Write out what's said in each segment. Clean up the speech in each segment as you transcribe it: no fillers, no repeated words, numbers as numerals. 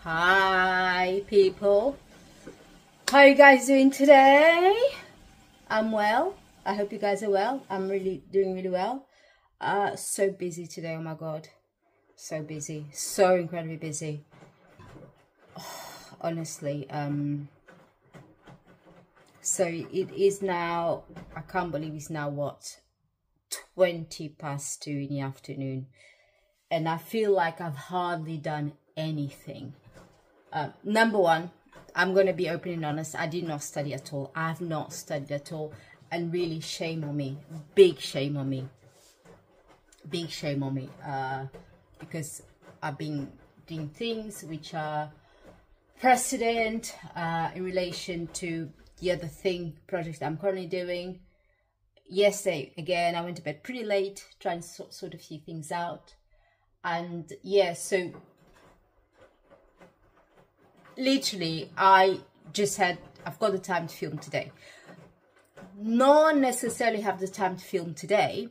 Hi people, how are you guys doing today? I'm well. I hope you guys are well. I'm doing really well. So busy today. Oh my god, so busy, so incredibly busy. Honestly, so it is now, I can't believe it's now what, 20 past 2 in the afternoon, and I feel like I've hardly done anything. Number one, I'm going to be open and honest, I did not study at all. I have not studied at all, and really shame on me, big shame on me, big shame on me, because I've been doing things which are precedent in relation to the other project I'm currently doing. Yesterday again, I went to bed pretty late trying to sort a few things out, and yeah, so literally I've got the time to film today. Not necessarily have the time to film today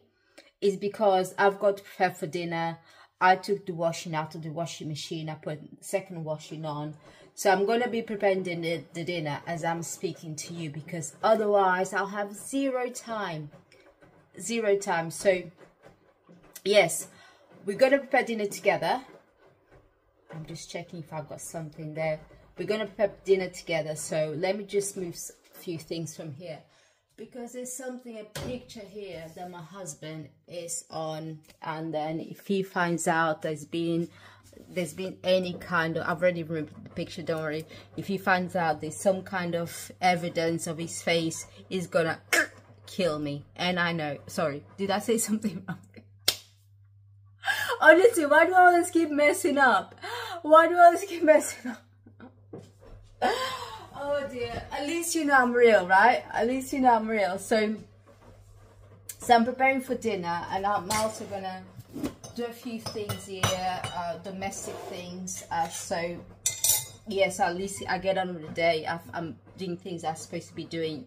is because I've got to prepare for dinner. I took the washing out of the washing machine, I put second washing on, so I'm going to be preparing the dinner as I'm speaking to you, because otherwise I'll have zero time. So yes, we're going to prepare dinner together. I'm just checking if I've got something there. We're going to prepare dinner together, so let me just move a few things from here, because there's a picture here that my husband is on, and then if he finds out there's been any kind of, I've already removed the picture, don't worry, if he finds out there's some kind of evidence of his face, he's gonna kill me. And I know, sorry, did I say something wrong? Honestly, why do I always keep messing up? Oh dear, at least you know I'm real, right? At least you know I'm real. So I'm preparing for dinner, and I'm also gonna do a few things here, domestic things. So yes, at least I get on with the day. I'm doing things I'm supposed to be doing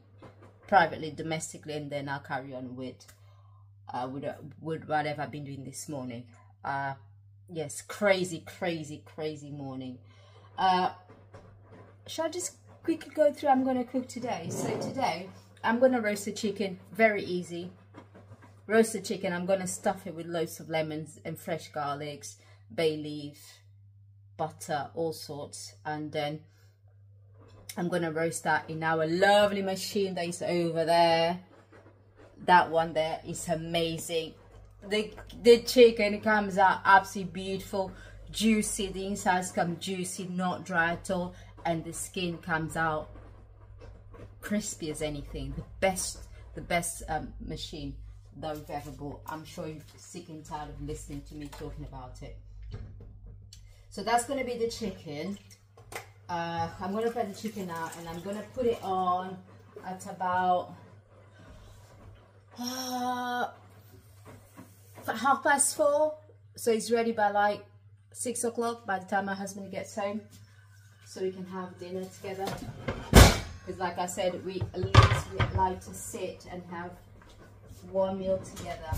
privately, domestically, and then I'll carry on with whatever I've been doing this morning. Yes, crazy morning. Shall I just quickly go through I'm going to cook today? So today I'm going to roast the chicken, very easy. Roast the chicken, I'm going to stuff it with loads of lemons and fresh garlics, bay leaf, butter, all sorts, and then I'm going to roast that in our lovely machine that is over there. That one there is amazing. The chicken comes out absolutely beautiful, juicy, the insides come juicy, not dry at all, and the skin comes out crispy as anything. The best machine that we've ever bought. I'm sure you're sick and tired of listening to me talking about it. So that's going to be the chicken. I'm going to put the chicken out, and I'm going to put it on at about 4:30, so it's ready by like 6 o'clock by the time my husband gets home, so we can have dinner together. Because like I said, we like to sit and have one meal together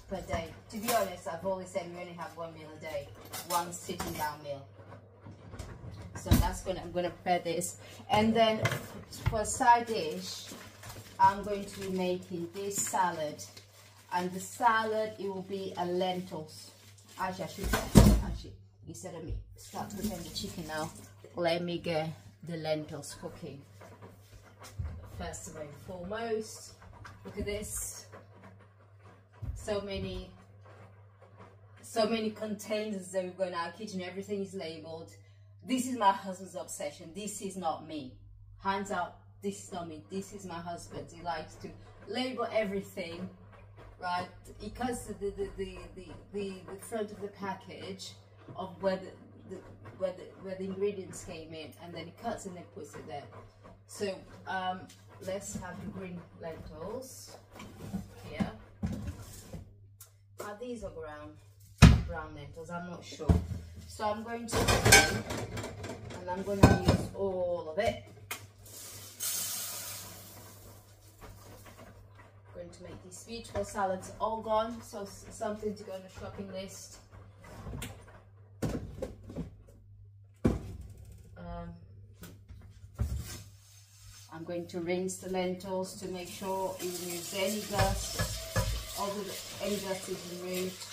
per day. To be honest, I've always said we only have one meal a day, one sitting down meal. So I'm gonna prepare this, and then for a side dish I'm going to be making this salad, and the salad, it will be a lentils. Actually, instead of me start preparing the chicken now, let me get the lentils cooking. First and foremost, look at this. So many containers that we've got in our kitchen. Everything is labeled. This is my husband's obsession. This is not me. Hands up, this is not me. This is my husband. He likes to label everything, right? He cuts the front of the package of where the ingredients came in, and then he cuts and then puts it there. So let's have the green lentils here. Are these or brown lentils? I'm not sure. So I'm going to, and I'm going to use all of it. I'm going to make these beautiful salads all gone, so something to go on the shopping list. I'm going to rinse the lentils to make sure it removes any dust. Any dust is removed.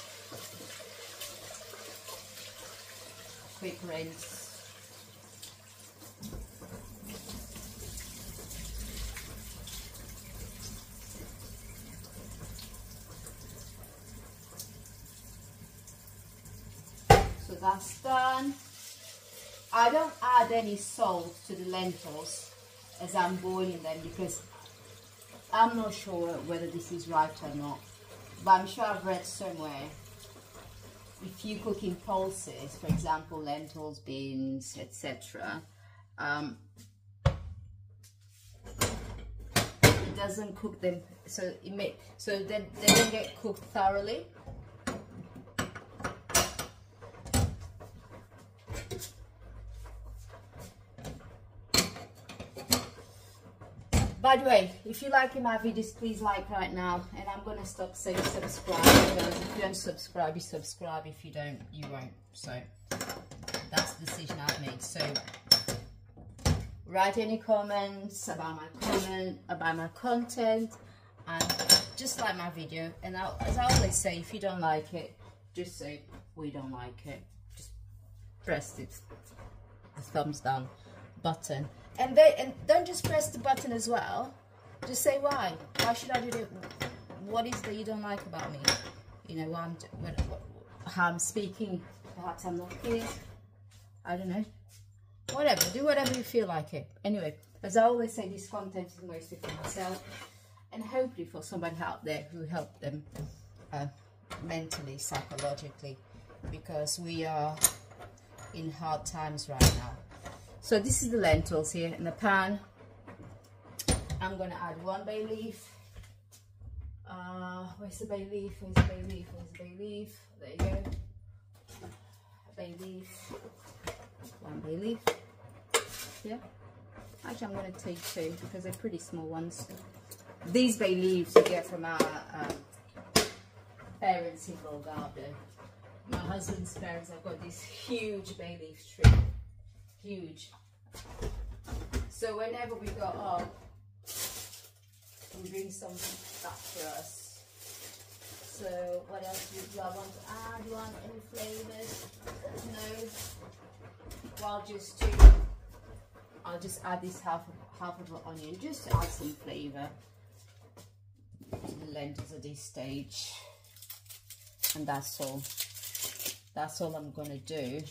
Quick rinse. So that's done. I don't add any salt to the lentils as I'm boiling them because I'm not sure whether this is right or not, but I'm sure I've read somewhere if you cook in pulses, for example lentils, beans, etc., it doesn't cook them, so they don't get cooked thoroughly. By the way, if you're liking my videos, please like right now, and I'm gonna stop saying subscribe, because if you don't subscribe, you subscribe. If you don't, you won't. So that's the decision I've made. So write any comments about my content, and just like my video. And as I always say, if you don't like it, just say we don't like it. Just press the thumbs down button. And don't just press the button as well. Just say why. Why should I do it? What is that you don't like about me? You know, how I'm speaking. Perhaps I'm not clear. I don't know. Whatever. Do whatever you feel like it. Anyway, as I always say, this content is mostly for myself and hopefully for somebody out there who helped them mentally, psychologically, because we are in hard times right now. So this is the lentils here in the pan. I'm gonna add 1 bay leaf. Where's the bay leaf? Where's the bay leaf? Where's the bay leaf? There you go. Bay leaf. 1 bay leaf. Yeah. Actually, I'm gonna take 2 because they're pretty small ones. These bay leaves you get from our parents in Bulgaria. My husband's parents have got this huge bay leaf tree. Huge. So whenever we go up, we bring something back for us. So what else do I want to add? Do you want any flavors? No. Well, I'll just add this half of an onion just to add some flavor to the lentils at this stage. And that's all. That's all I'm gonna do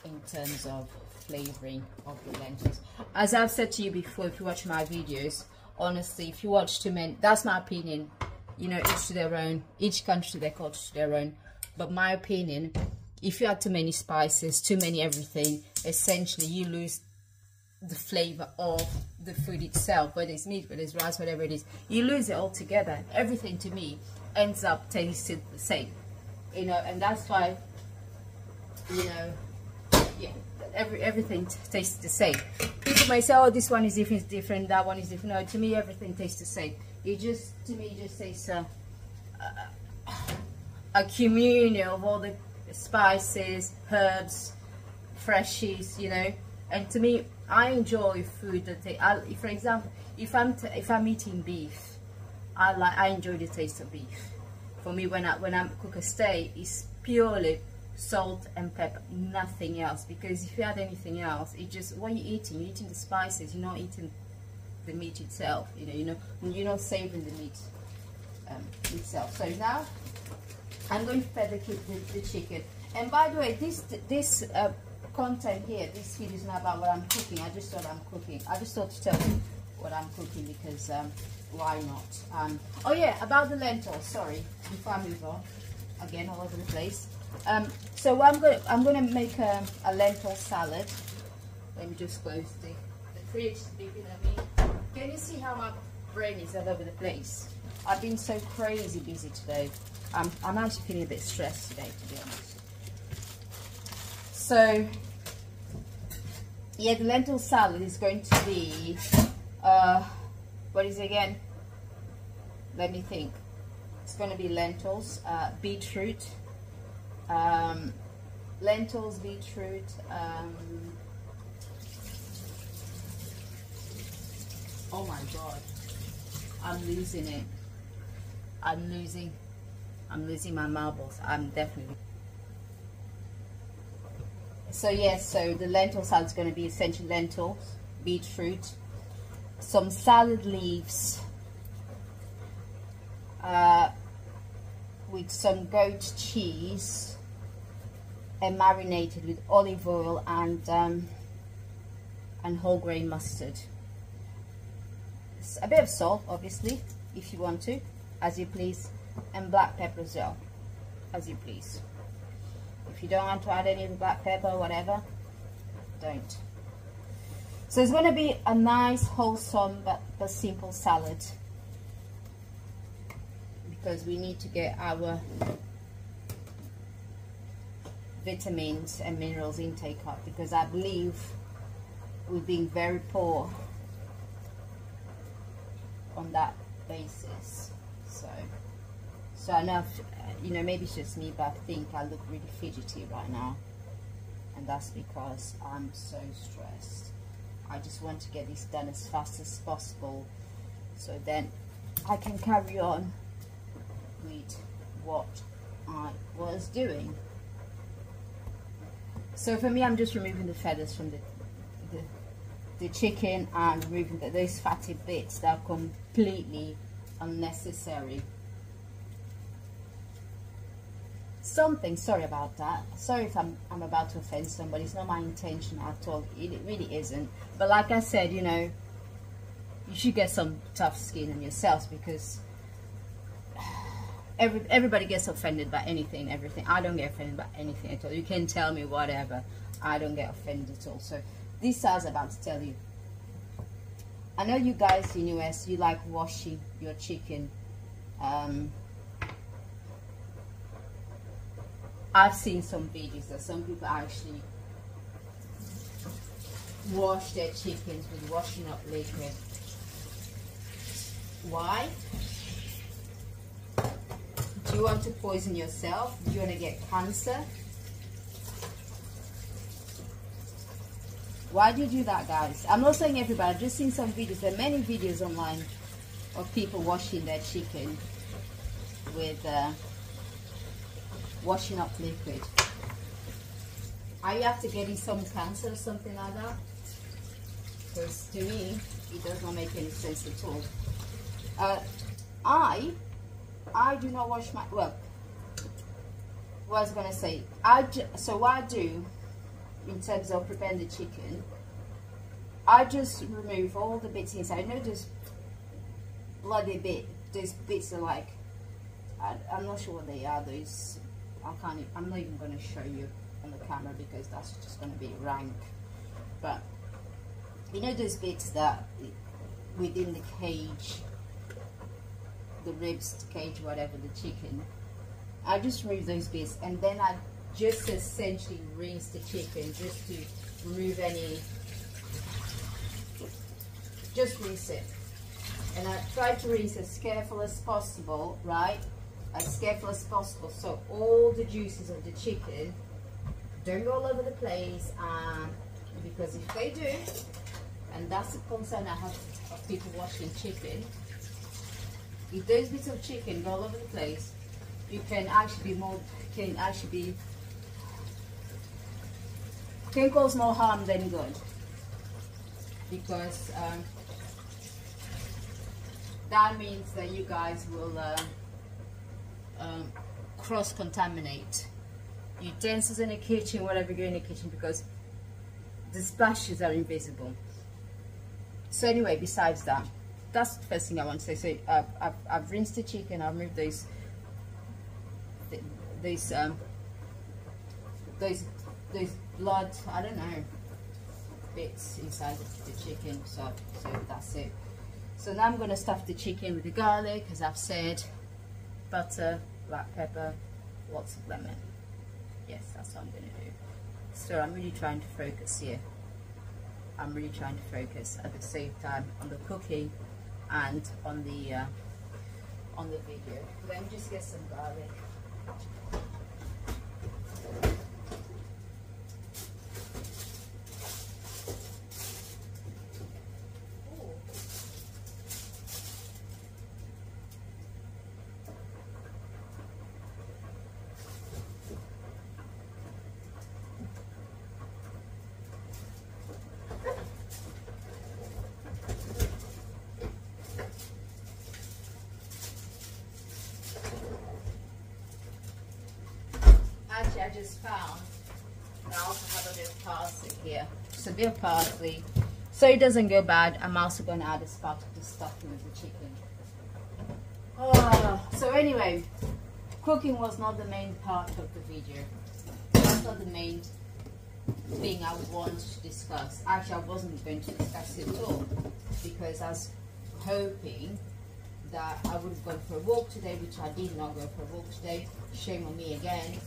in terms of flavoring of the lentils. As I've said to you before, if you watch my videos, honestly, if you watch too many, that's my opinion, you know, each to their own, each country to their culture to their own, but my opinion, if you add too many spices, too many everything, essentially you lose the flavor of the food itself, whether it's meat, whether it's rice, whatever it is, you lose it altogether. Everything to me ends up tasting the same, you know, and that's why, you know, yeah, everything tastes the same. People may say, oh, this one is different, that one is different. No, to me everything tastes the same. It just, to me, it just tastes a communion of all the spices, herbs, freshies, you know. And to me, I enjoy food that for example, if I'm eating beef, I enjoy the taste of beef. For me, when I cook a steak, it's purely salt and pepper, nothing else. Because if you add anything else, it just, what you're eating the spices. You're not eating the meat itself. You know, you're not savoring the meat itself. So now I'm going to prepare the chicken. And by the way, this content here, this video is not about what I'm cooking. I just thought to tell you what I'm cooking because why not? Oh yeah, about the lentils. Sorry, before I move on, again all over the place. So I'm gonna make a lentil salad. Let me just close the fridge. Speaking of me, can you see how my brain is all over the place? I've been so crazy busy today. I'm actually feeling a bit stressed today, to be honest. So yeah, the lentil salad is going to be what is it again? Let me think. It's going to be lentils, beetroot, lentils, beetroot, Oh my God, I'm losing it. I'm losing my marbles. I'm definitely. So yes, so the lentil salad is going to be essentially lentils, beetroot, some salad leaves, with some goat cheese, and marinated with olive oil and whole grain mustard. A bit of salt, obviously, if you want to, as you please, and black pepper as well, as you please. If you don't want to add any of the black pepper or whatever, don't. So it's going to be a nice, wholesome but simple salad, because we need to get our vitamins and minerals intake up, because I believe we're being very poor on that basis. So I know, you know, maybe it's just me, but I think I look really fidgety right now, and that's because I'm so stressed. I just want to get this done as fast as possible, so then I can carry on with what I was doing. So for me, I'm just removing the feathers from the chicken, and removing those fatty bits that are completely unnecessary. Sorry about that. Sorry if I'm about to offend somebody. It's not my intention at all. It really isn't. But like I said, you know, you should get some tough skin on yourselves, because everybody gets offended by anything, everything. I don't get offended by anything at all. You can tell me whatever. I don't get offended at all. So this I was about to tell you. I know you guys in US, you like washing your chicken. I've seen some videos that some people actually wash their chickens with washing up liquid. Why? Do you want to poison yourself? Do you want to get cancer? Why do you do that, guys? I'm not saying everybody. I've just seen some videos. There are many videos online of people washing their chicken with washing up liquid. Are you after getting some cancer or something like that? Because to me, it does not make any sense at all. I do not wash my, well, what I was going to say, so what I do in terms of preparing the chicken, I just remove all the bits inside. I know there's bloody those bits are like, I'm not sure what they are, those, I'm not even going to show you on the camera, because that's just going to be rank. But you know those bits that within the cage, the ribs cage, whatever, the chicken, I just remove those bits, and then I just essentially rinse the chicken just to remove any, just rinse it. And I try to rinse as careful as possible, right? As careful as possible, so all the juices of the chicken don't go all over the place, because if they do, and that's the concern I have of people washing chicken, if those bits of chicken go all over the place, you can actually can cause more harm than good, because that means that you guys will cross-contaminate utensils in the kitchen, whatever you do in the kitchen, because the splashes are invisible. So anyway, besides that, that's the first thing I want to say. So I've rinsed the chicken. I've removed those blood, I don't know, bits inside the chicken. So that's it. So now I'm going to stuff the chicken with the garlic, as I've said, butter, black pepper, lots of lemon. Yes, that's what I'm going to do. So I'm really trying to focus here. I'm really trying to focus at the same time on the cooking and on the video. Let me just get some garlic. Ooh. Actually, I just found I also have a bit of parsley here. Just a bit of parsley. So it doesn't go bad. I'm also going to add as part of the stuffing of the chicken. Oh, so anyway, cooking was not the main part of the video. That's not the main thing I wanted to discuss. Actually, I wasn't going to discuss it at all because I was hoping that I would have gone for a walk today, which I did not go for a walk today. Shame on me again.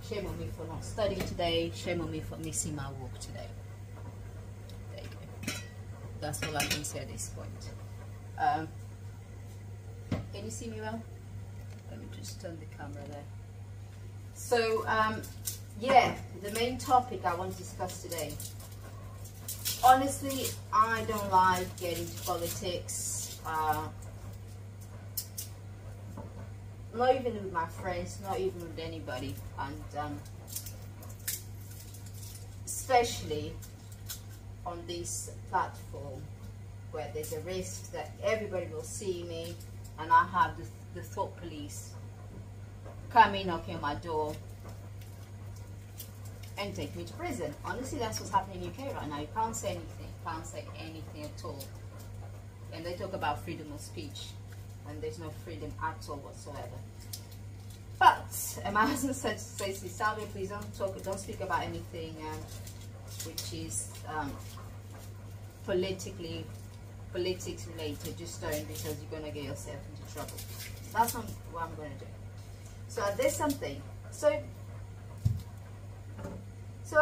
Shame on me for not studying today. Shame on me for missing my walk today. There you go. That's all I can say at this point. Can you see me well? Let me just turn the camera there. So, yeah, the main topic I want to discuss today. Honestly, I don't like getting into politics. Not even with my friends, not even with anybody, and especially on this platform where there's a risk that everybody will see me and I have the thought police coming, knocking on my door and take me to prison. Honestly, that's what's happening in UK right now. You can't say anything, can't say anything at all. And they talk about freedom of speech, and there's no freedom at all whatsoever. But my husband says to me, Salvia, please don't speak about anything which is politics related. Just don't, because you're gonna get yourself into trouble. That's not what I'm gonna do. So there's something. So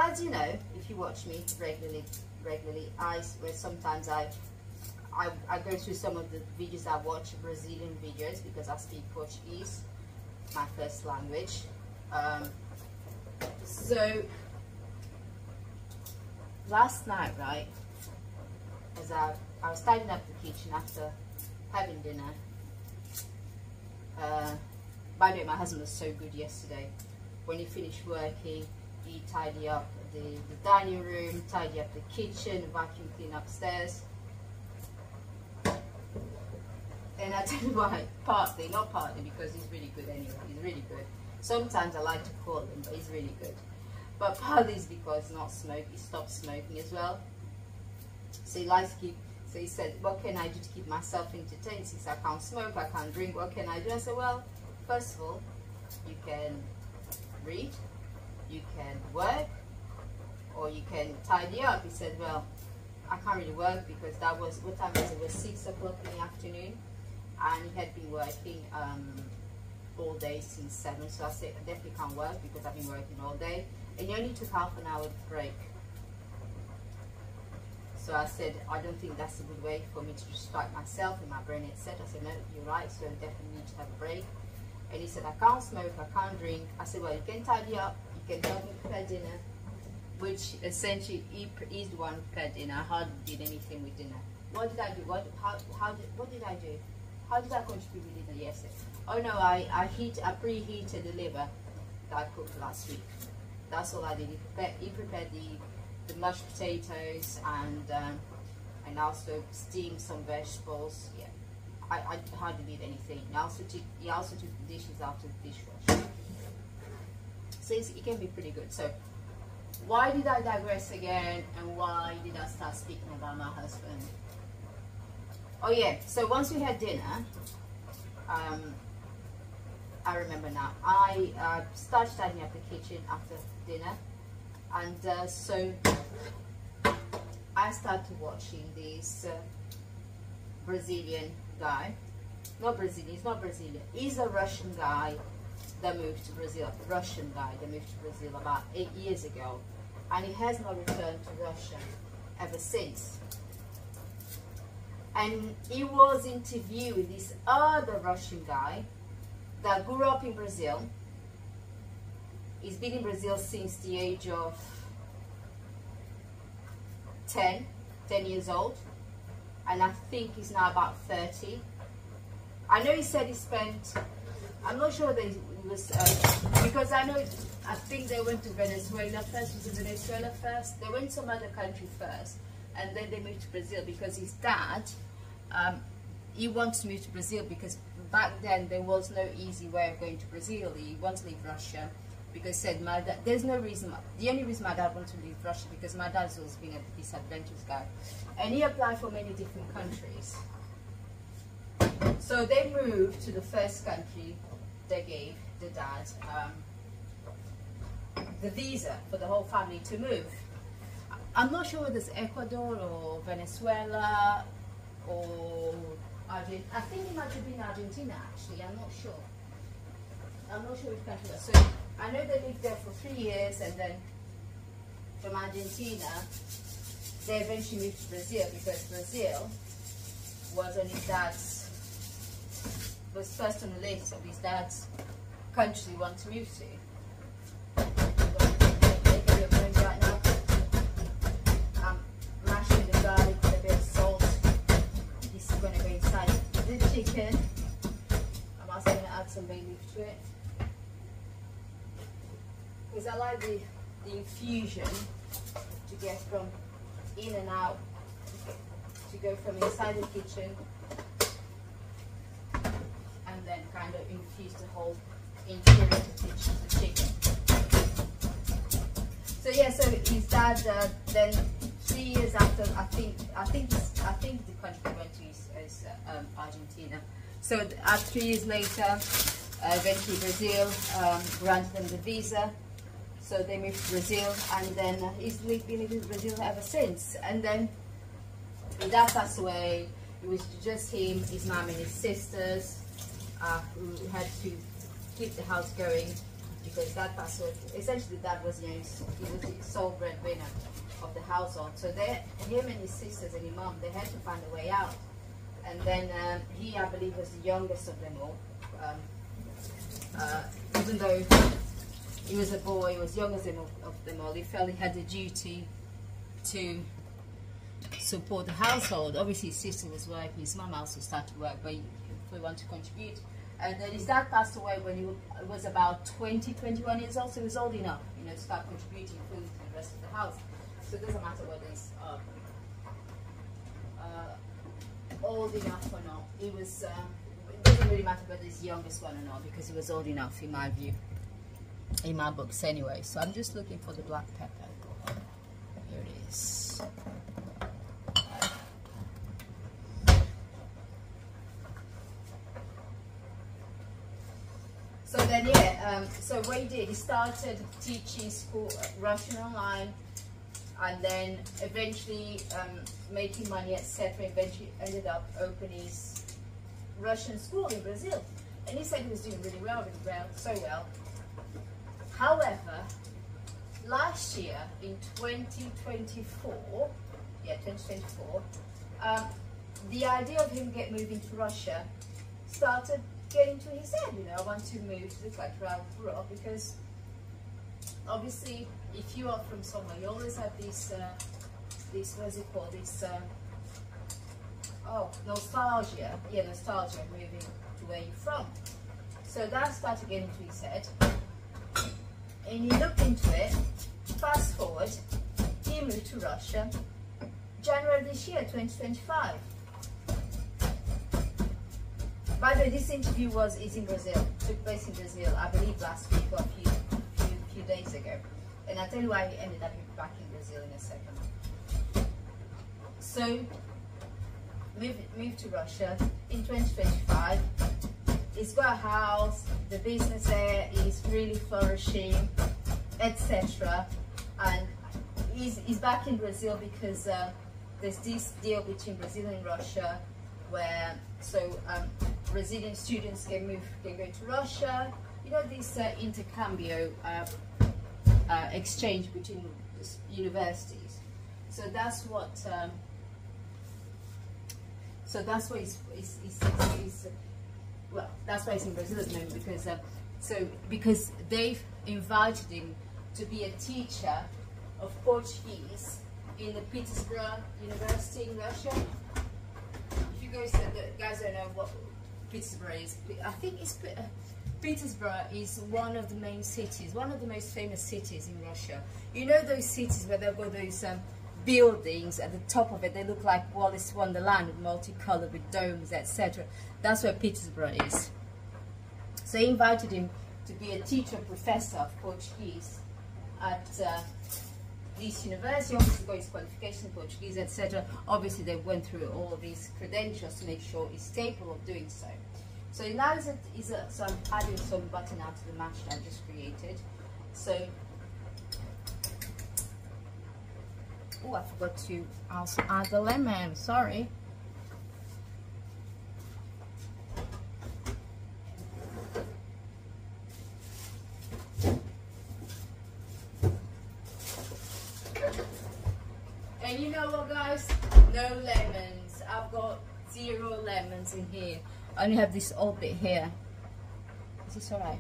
as you know, if you watch me regularly, sometimes I go through some of the videos I watch, Brazilian videos, because I speak Portuguese, my first language. So last night, right, as I was tidying up the kitchen after having dinner. By the way, my husband was so good yesterday. When he finished working, he tidied up the dining room, tidied up the kitchen, vacuum clean upstairs. And I tell you why, not partly because he's really good anyway, he's really good. Sometimes I like to call him, but he's really good. But partly is because he stopped smoking as well. So he likes to keep, so he said, what can I do to keep myself entertained since I can't smoke, I can't drink, what can I do? I said, well, first of all, you can read, you can work, or you can tidy up. He said, well, I can't really work because that was, what time was it? It was 6 o'clock in the afternoon. And he had been working all day since 7, so I said I definitely can't work because I've been working all day, and he only took half an hour break. So I said I don't think that's a good way for me to distract myself and my brain etc. I said no, you're right, so I definitely need to have a break. And he said I can't smoke, I can't drink. I said well, you can tidy up, you can help me prepare dinner, which essentially he's the one who prepared dinner. I hardly did anything with dinner. What did I do? What did I do? How did I contribute with dinner yesterday? Oh no, I preheated the liver that I cooked last week. That's all I did. He prepared the mashed potatoes and also steamed some vegetables. Yeah, I hardly did anything. He also took the dishes out of the dishwasher. So it can be pretty good. So why did I digress again, and why did I start speaking about my husband? Oh yeah, so once we had dinner, I remember now, I started tidying up the kitchen after dinner, and so I started watching this Brazilian guy. Not Brazilian, he's not Brazilian, he's a Russian guy that moved to Brazil, about 8 years ago, and he has not returned to Russia ever since. And he was interviewing this other Russian guy that grew up in Brazil. He's been in Brazil since the age of 10 years old. And I think he's now about 30. I know he said he spent, I'm not sure that he was, because I think they went to Venezuela first. Was it Venezuela first? They went to some other country first, and then they moved to Brazil because his dad, he wanted to move to Brazil because back then there was no easy way of going to Brazil. He wanted to leave Russia because said my dad, there's no reason, the only reason my dad wanted to leave Russia because my dad's always been this adventurous guy, and he applied for many different countries. So they moved to the first country they gave the dad the visa for the whole family to move. I'm not sure whether it's Ecuador or Venezuela or Argentina. I think it might have been Argentina actually, I'm not sure. I'm not sure which country it was. So I know they lived there for 3 years, and then from Argentina they eventually moved to Brazil because Brazil was on his dad's, was first on the list of his dad's countries he wanted to move to. Right now, I'm mashing the garlic with a bit of salt. This is going to go inside the chicken. I'm also going to add some bay leaf to it, because I like the infusion to get from in and out, to go from inside the kitchen and then kind of infuse the whole interior of the chicken. So yeah, so his dad then 3 years after, I think the country went to is Argentina. So 3 years later, eventually Brazil granted them the visa. So they moved to Brazil, and then he's been living in Brazil ever since. And then his dad passed away. It was just him, his mum, and his sisters who had to keep the house going because dad passed away. Essentially, dad was, he was the sole breadwinner of the household. So him and his sisters and his mum, they had to find a way out. And then he, I believe, was the youngest of them all. Even though he was a boy, he was youngest of them all, he felt he had the duty to support the household. Obviously his sister was working, his mum also started to work, but we want to contribute. And then his dad passed away when he was about 20, 21 years old, so he was old enough, to start contributing food to the rest of the house. So it doesn't matter whether he's old enough or not. He was, it doesn't really matter whether he's the youngest one or not, because he was old enough in my view, in my books anyway. So I'm just looking for the black pepper. Here it is. So then, yeah, so what he did, he started teaching school Russian online, and then eventually making money, etc. Eventually ended up opening his Russian school in Brazil, and he said he was doing really well, so well. However, last year in 2024, the idea of him moving to Russia started getting to his head. I want to move to the country I grew up, because obviously if you are from somewhere, you always have this what's it called, this nostalgia. Yeah, nostalgia moving to where you're from. So that started getting to his head, and he looked into it. Fast forward, he moved to Russia January this year, 2025. By the way, this interview is in Brazil, took place in Brazil, I believe last week or a few days ago. And I'll tell you why he ended up back in Brazil in a second. So, moved to Russia in 2025. He's got a house, the business there is really flourishing, etc. And he's back in Brazil because there's this deal between Brazil and Russia where Brazilian students can go to Russia. This intercambio exchange between universities. So that's what that's why he's in Brazil at the moment, because they've invited him to be a teacher of Portuguese in the Petersburg University in Russia. If you guys don't know what Petersburg is, I think Petersburg is one of the main cities, one of the most famous cities in Russia. Those cities where they've got those buildings at the top of it, they look like Wallace Wonderland, multicolored with domes, etc. That's where Petersburg is. So he invited him to be a teacher, professor of Portuguese at this university. Obviously got his qualification, Portuguese, etc. Obviously they went through all of these credentials to make sure he's capable of doing so. So now so I'm adding some butter now to the mash that I just created. So, oh, I forgot to also add the lemon, sorry. And you know what, guys? No lemons. I've got 0 lemons in here. I only have this old bit here. Is this alright?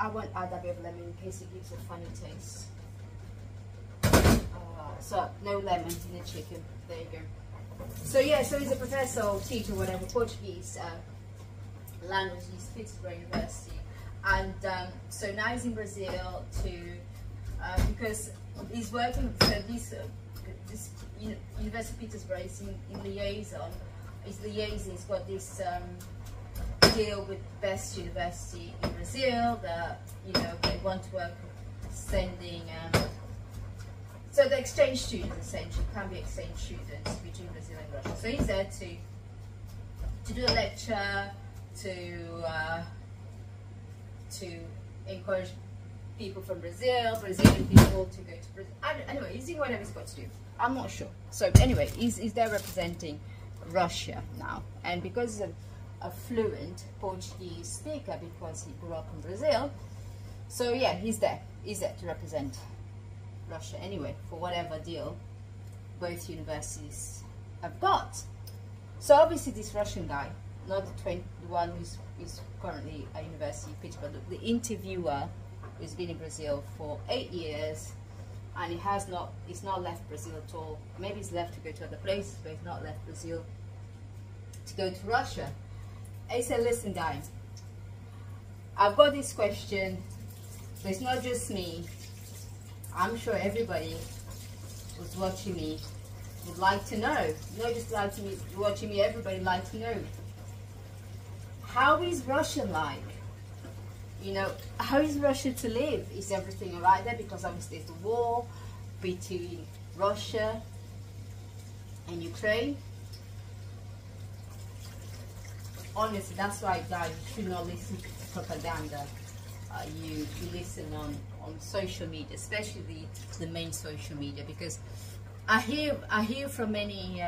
I won't add a bit of lemon in case it gives a funny taste. So no lemon in the chicken. There you go. So yeah, so he's a professor or teacher, whatever, Portuguese language. He's Pittsburgh University, and so now he's in Brazil to because he's working for this University of Petersburg. Is in liaison. He's got this deal with the best university in Brazil that they want to work sending. So the exchange students essentially can be exchange students between Brazil and Russia. So he's there to do a lecture, to encourage people from Brazilian people to go to Brazil. Anyway, he's doing whatever he's got to do. I'm not sure. So anyway, he's there representing Russia now, and because he's a fluent Portuguese speaker, because he grew up in Brazil. So yeah, he's there to represent Russia anyway, for whatever deal both universities have got. So obviously this Russian guy, not the one who's currently at University of Pittsburgh, the interviewer, who's been in Brazil for 8 years, and he's not left Brazil at all. Maybe he's left to go to other places, but he's not left Brazil to go to Russia. And he said, listen guy, I've got this question, but it's not just me. I'm sure everybody who's watching me would like to know. Not just watching me, everybody would like to know. How is Russia like? How is Russia to live? Is everything alright there? Because obviously there's the war between Russia and Ukraine. Honestly, that's why, guys, you should not listen to propaganda. You listen on social media, especially the main social media, because I hear from many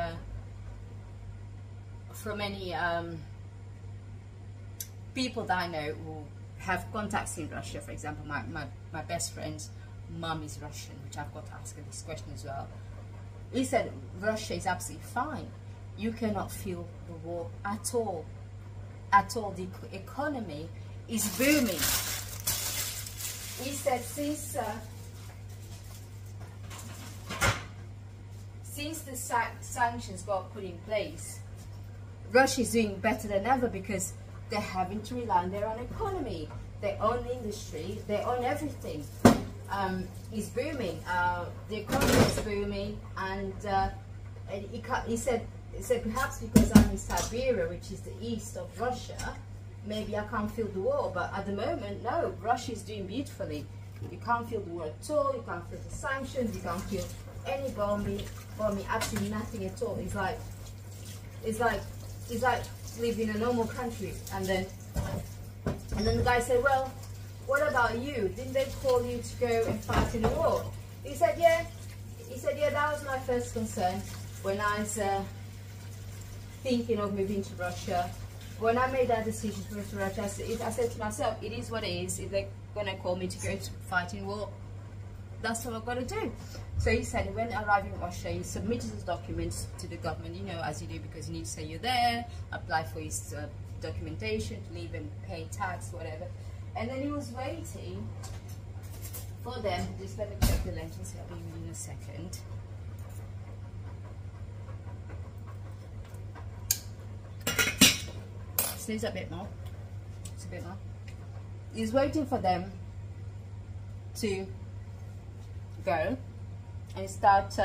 people that I know who have contacts in Russia. For example, my best friend's mum is Russian, which I've got to ask her this question as well. He said Russia is absolutely fine. You cannot feel the war at all. At all. The economy is booming. He said since the sanctions got put in place, Russia is doing better than ever because they're having to rely on their own economy, their own industry, their own everything. It's booming. The economy is booming, and he said perhaps because I'm in Siberia, which is the east of Russia, maybe I can't feel the war, but at the moment, no, Russia is doing beautifully. You can't feel the war at all, you can't feel the sanctions, you can't feel any bombing, absolutely nothing at all. It's like living in a normal country. And then the guy said, well, what about you? Didn't they call you to go and fight in the war? He said, yeah. He said, yeah, that was my first concern when I was thinking of moving to Russia. When I made that decision to move to Russia, I said to myself, it is what it is. If they're going to call me to go to fight in war, that's what I've got to do. So he said when arriving in Russia, he submitted his documents to the government, as you do, because you need to say you're there, apply for his documentation to leave and pay tax, whatever. And then he was waiting for them. Just let me check the lentils. I'll be in a second. Sneeze a bit more. It's a bit more. He's waiting for them to go and start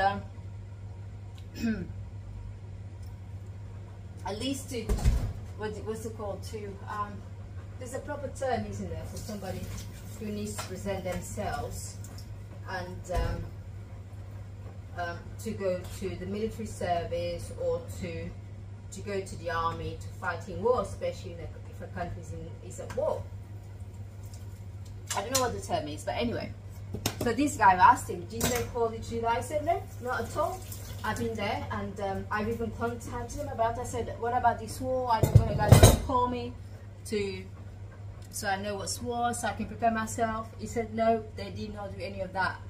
at least to, what's it called, to, there's a proper term, isn't there, for somebody who needs to present themselves and to go to the military service, or to go to the army to fight in war, especially if a country is at war. I don't know what the term is, but anyway. So this guy asked him, did they call it July? I said, no, not at all. I've been there, and I've even contacted him about it. I said, what about this war? I don't want you guys to call me so I know what's war, so I can prepare myself. He said, no, they did not do any of that.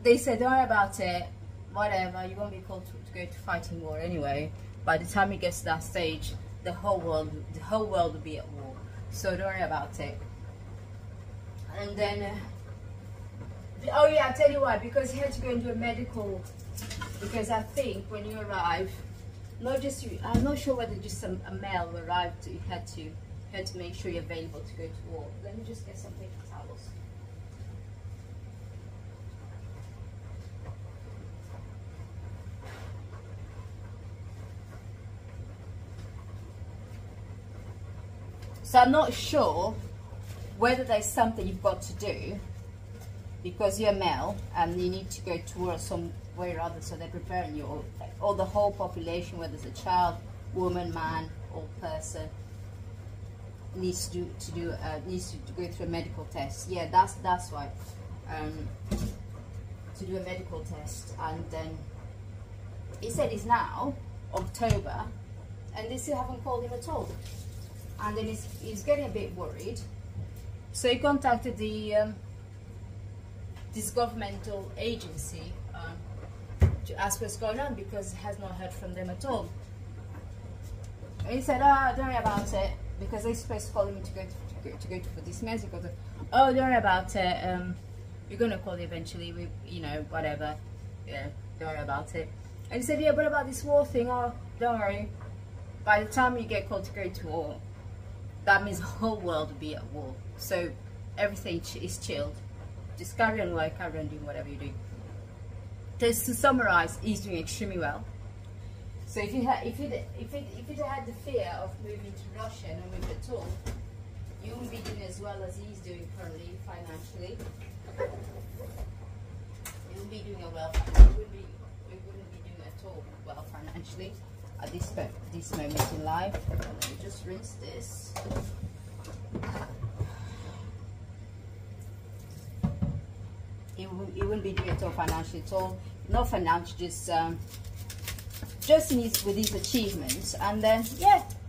They said, don't worry about it, whatever, you won't be called to go to fighting war anyway. By the time it gets to that stage, the whole world will be at war. So don't worry about it. And then, oh yeah, I'll tell you why, because he had to go and do a medical, because I think when you arrive, not just you, I'm not sure whether just a male arrived, you had to make sure you're available to go to war. Let me just get some paper towels. So I'm not sure whether there's something you've got to do because you're male and you need to go to war some way or other, so they're preparing you, or the whole population, whether it's a child, woman, man, or person, needs to go through a medical test. Yeah, that's right. To do a medical test, and then he said it's now October, and they still haven't called him at all. And then he's getting a bit worried, so he contacted the this governmental agency to ask what's going on, because he has not heard from them at all. And he said, "Oh, don't worry about it," because they're supposed to call him to go for this medical. Oh, don't worry about it. We're gonna call you eventually. Whatever. Yeah, don't worry about it. And he said, "Yeah, what about this war thing? Oh, don't worry. By the time you get called to go to war, that means the whole world will be at war. So everything is chilled. Just carry on work, carry on doing whatever you do." Just to summarize, he's doing extremely well. So if you had the fear of moving to Russia and not move at all, you wouldn't be doing as well as he's doing currently financially. You wouldn't be doing well. We wouldn't be doing at all well financially at this moment in life. Let me just rinse this. He wouldn't be doing it all financially at all. Not financial, just with his achievements. And then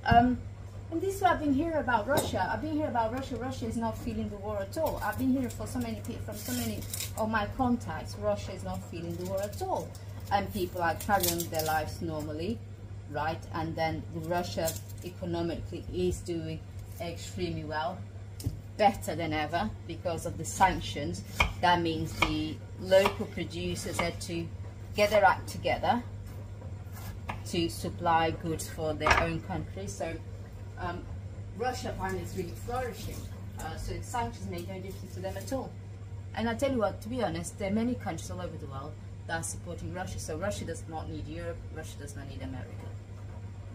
and this is what I've been hearing about Russia. I've been hearing about Russia. Russia is not feeling the war at all. I've been hearing from so many of my contacts. Russia is not feeling the war at all, and people are carrying their lives normally, right? And then Russia economically is doing extremely well, better than ever because of the sanctions. That means the local producers had to get their act together to supply goods for their own country. So Russia apparently is really flourishing. So the sanctions made no difference to them at all. And I tell you what, to be honest, there are many countries all over the world that are supporting Russia. So Russia does not need Europe, Russia does not need America.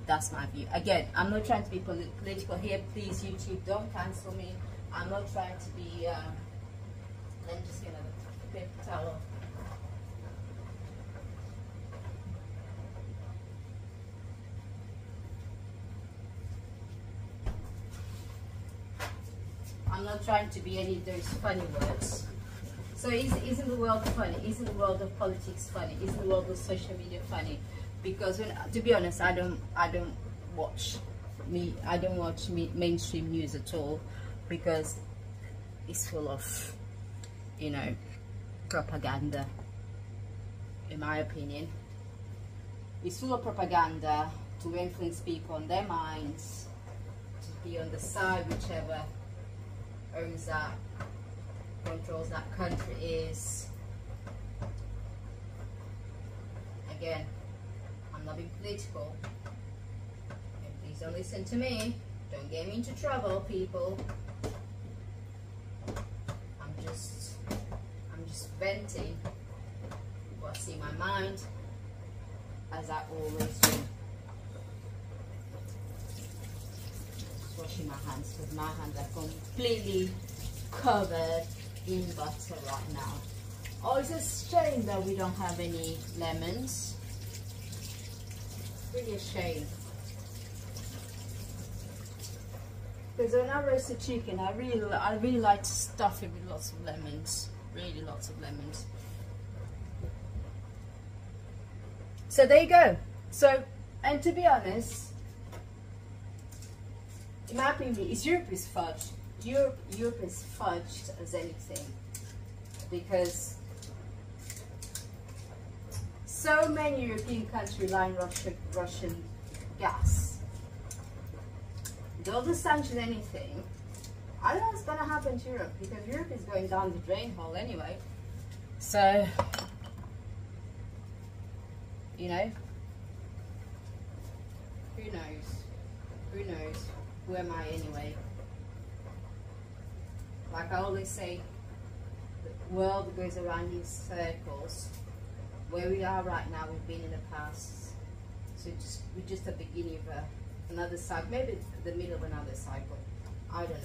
That's my view. Again, I'm not trying to be political here. Please, YouTube, don't cancel me. I'm not trying to be, let me just get a paper towel. I'm not trying to be any of those funny words. So isn't the world funny? Isn't the world of politics funny? Isn't the world of social media funny? Because to be honest, I don't watch mainstream news at all, because it's full of, propaganda. In my opinion, it's full of propaganda to influence people on their minds, to be on the side whichever owns that, controls that country is. Again, I'm not being political, and please don't listen to me. Don't get me into trouble, people. I'm just venting what's in my mind, as I always do. Just washing my hands because my hands are completely covered in butter right now. Oh, it's a shame that we don't have any lemons. Really a shame. Because when I roast the chicken, I really like to stuff it with lots of lemons. Really lots of lemons. So there you go. So, and to be honest, in my opinion, Europe is fudged. Europe is fudged as anything, because so many European countries rely on Russian gas. With all the sanctions, anything, I don't know what's going to happen to Europe, because Europe is going down the drain hole anyway. So, you know, who knows? Who knows? Who am I anyway? Like I always say, the world goes around in circles. Where we are right now, we've been in the past. So we're just at the beginning of another cycle, maybe the middle of another cycle. I don't know.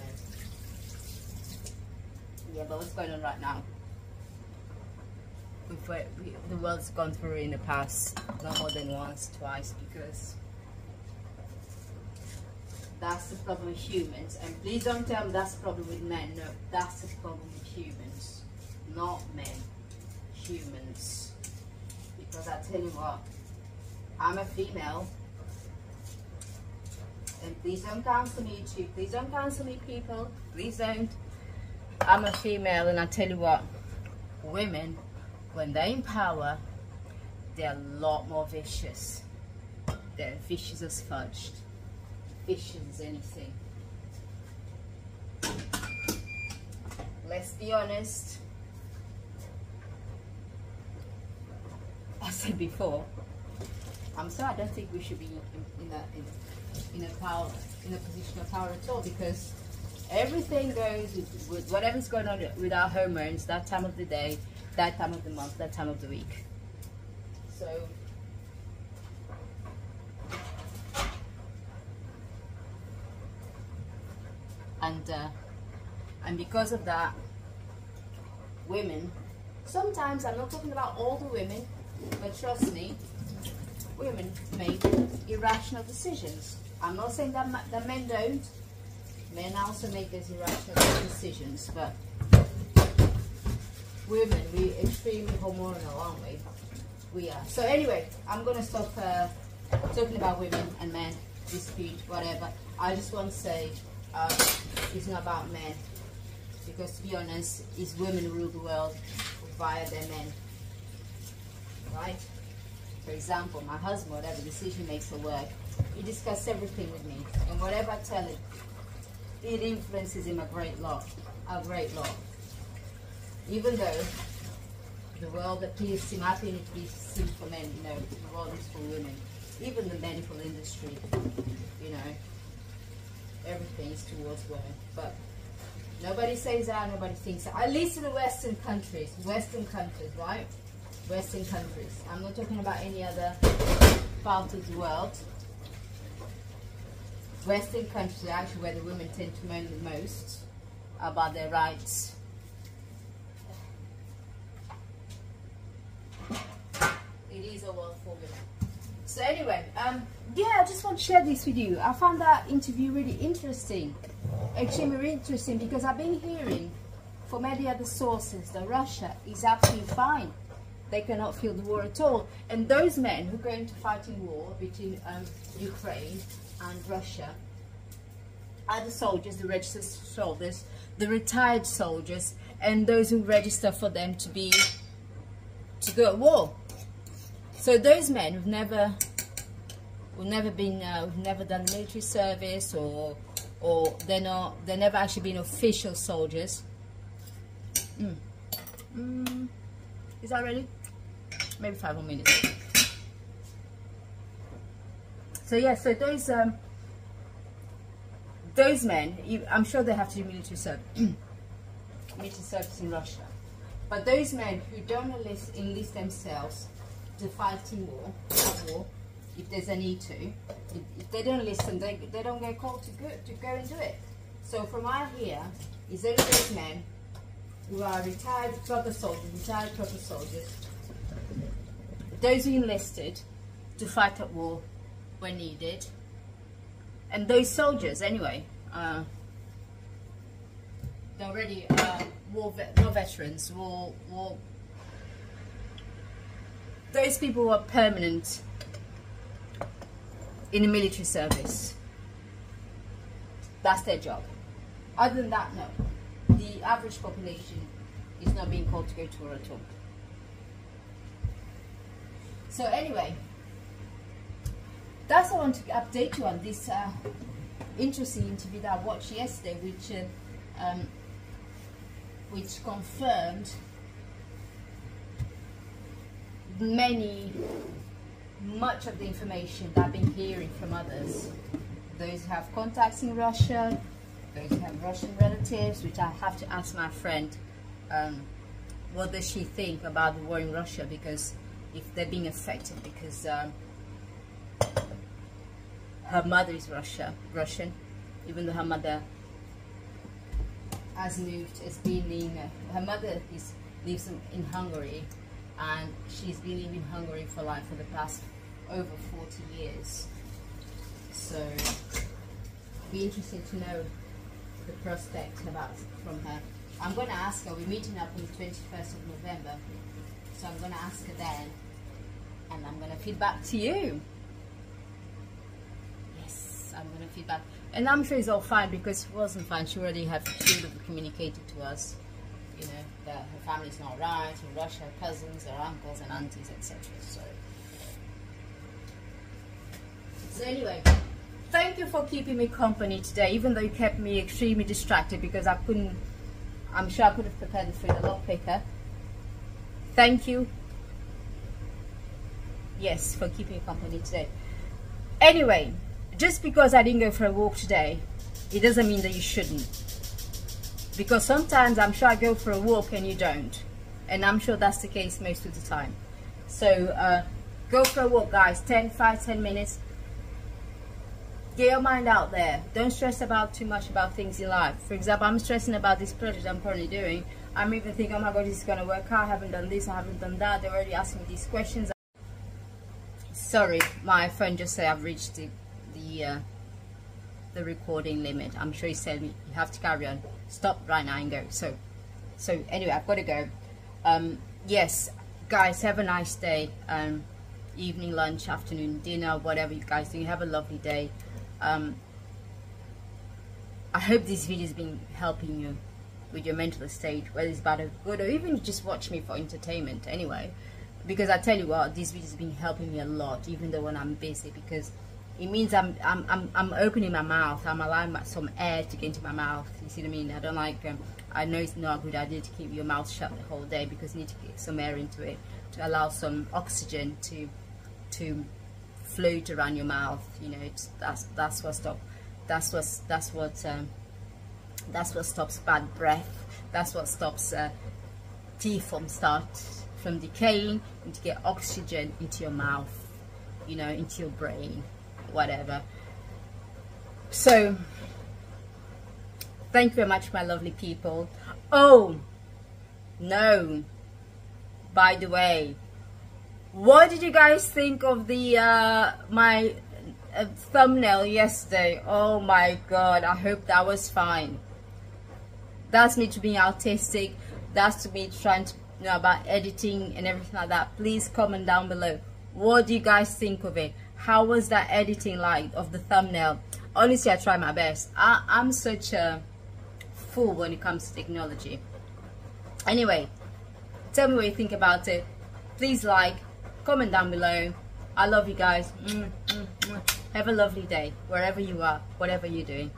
Yeah, but what's going on right now? The world's gone through in the past, not more than once, twice, because that's the problem with humans. And please don't tell me that's the problem with men. No, that's the problem with humans, not men. Humans. Because I tell you what, I'm a female, and please don't cancel me, YouTube. Please don't cancel me, people. Please don't. I'm a female, and I tell you what, women, when they're in power, they're a lot more vicious. They're vicious as fudged. Vicious as anything. Let's be honest. I said before, I'm sorry, I don't think we should be in a position of power at all, because everything goes with whatever's going on with our hormones that time of the day, that time of the month, that time of the week. So and because of that, women, sometimes, I'm not talking about all the women, but trust me, women make irrational decisions. I'm not saying that men don't. Men also make those irrational decisions, but women, we're extremely hormonal, aren't we? We are. So anyway, I'm going to stop talking about women and men, dispute, whatever. I just want to say it's not about men, because to be honest, it's women who rule the world via their men. Right? For example, my husband, whatever decision makes at work, he discusses everything with me, and whatever I tell him, it influences him a great lot. Even though the world appears to him, to be seen for men, you know, the world is for women. Even the medical industry, you know, everything is towards women. But nobody says that, nobody thinks that. At least in the Western countries, right? Western countries. I'm not talking about any other part of the world. Western countries are actually where the women tend to moan the most about their rights. It is a world for women. So anyway, yeah, I just want to share this with you. I found that interview really interesting. Extremely interesting, because I've been hearing from many other sources that Russia is absolutely fine. They cannot feel the war at all. And those men who go into fighting war between Ukraine and Russia are the soldiers, the registered soldiers, the retired soldiers, and those who register for them to go at war. So those men who've never done military service, or they've never actually been official soldiers. Is that ready? Maybe 5 more minutes. So yeah, so those men, I'm sure they have to do military service in Russia. But those men who don't enlist themselves the fighting war, if there's a need to. If they don't listen, they don't get called to go and do it. So from out here is only those men who are retired proper soldiers, those who enlisted to fight at war when needed, and those soldiers anyway, they're already war veterans, those people who are permanent in the military service. That's their job. Other than that, no. The average population is not being called to go to war at all. So anyway, that's what I want to update you on this interesting interview that I watched yesterday, which confirmed much of the information that I've been hearing from others. Those who have contacts in Russia, those who have Russian relatives, which I have to ask my friend, what does she think about the war in Russia, because if they're being affected, because her mother is Russian, even though her mother has her mother lives in Hungary, and she's been living in Hungary for the past over 40 years. So be interested to know the prospect from her. I'm going to ask her. We're meeting up on the 21st of November, so I'm going to ask her then, and I'm going to feed back to you. Yes, I'm going to feed back, and I'm sure it's all fine, because if it wasn't fine, she would have communicated to us, you know, that her family's not right in Russia, her cousins, her uncles and aunties, etc. So anyway, thank you for keeping me company today, even though you kept me extremely distracted, because I'm sure I could have prepared the food a lot quicker. Thank you, yes, for keeping me company today. Anyway, just because I didn't go for a walk today, it doesn't mean that you shouldn't. Because sometimes I'm sure I go for a walk and you don't. And I'm sure that's the case most of the time. So go for a walk, guys. 5, 10 minutes. Get your mind out there. Don't stress about too much about things in life. For example, I'm stressing about this project I'm currently doing. I'm even thinking, oh my god, this is going to work out. I haven't done this, I haven't done that. They're already asking me these questions. Sorry, my phone just said I've reached the recording limit. I'm sure he said you have to carry on. Stop right now and go. So anyway, I've got to go. Yes, guys, have a nice day. Evening, lunch, afternoon, dinner, whatever you guys do. You have a lovely day. I hope this video has been helping you with your mental state, whether it's bad or good, or even just watch me for entertainment anyway, because I tell you what, this video has been helping me a lot, even though when I'm busy, because it means I'm opening my mouth, I'm allowing some air to get into my mouth. You see what I mean? I don't like I know it's not a good idea to keep your mouth shut the whole day, because you need to get some air into it to allow some oxygen to float around your mouth. You know, that's what stops bad breath. That's what stops teeth from decaying, and to get oxygen into your mouth, you know, into your brain, whatever. So thank you very much, my lovely people. Oh no, by the way, what did you guys think of the my thumbnail yesterday? Oh my god, I hope that was fine. That's me to being artistic. That's to me trying to know about editing and everything like that. Please comment down below. What do you guys think of it? How was that editing like of the thumbnail? Honestly, I try my best. I'm such a fool when it comes to technology. Anyway, tell me what you think about it. Please like, comment down below. I love you guys. Have a lovely day wherever you are, whatever you're doing.